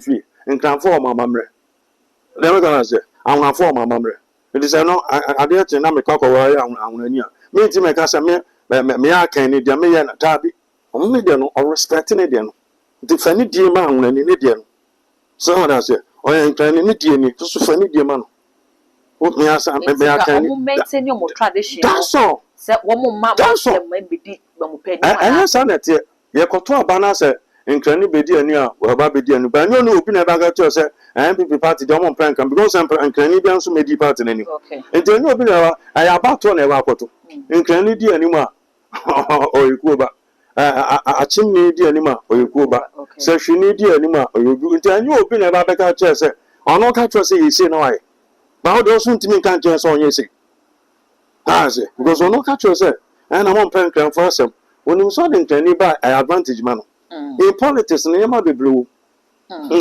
free and can form my mamre. Never gonna say, I'm gonna form my mamre. It is no, I dare to name a cock away on near. Me to make us a me, I can need the me and a tabby. Only then or respecting it then. Defending dear man and in Indian. So that's it. Or I'm training it dear me to defend dear man. What me as I can maintain your tradition. That's all. Set one more That's all. Maybe I have son at it. You could talk about say, and can you be dear near, or Baby and but no open about that to say, and people party don't want prank because I'm Canadian so many party any. Okay. And then you know, I about to never photo. And can you do anymore? Or you go back. A chimney dear anymore, or you go back. So she need dear anymore, or you do it. And you open about the chair, say, or no catch say, you say no. But how does one to me can't just on you say? That's it, because on no catch say, and I want prank and first. When you saw the advantage man. In politics, never be blue.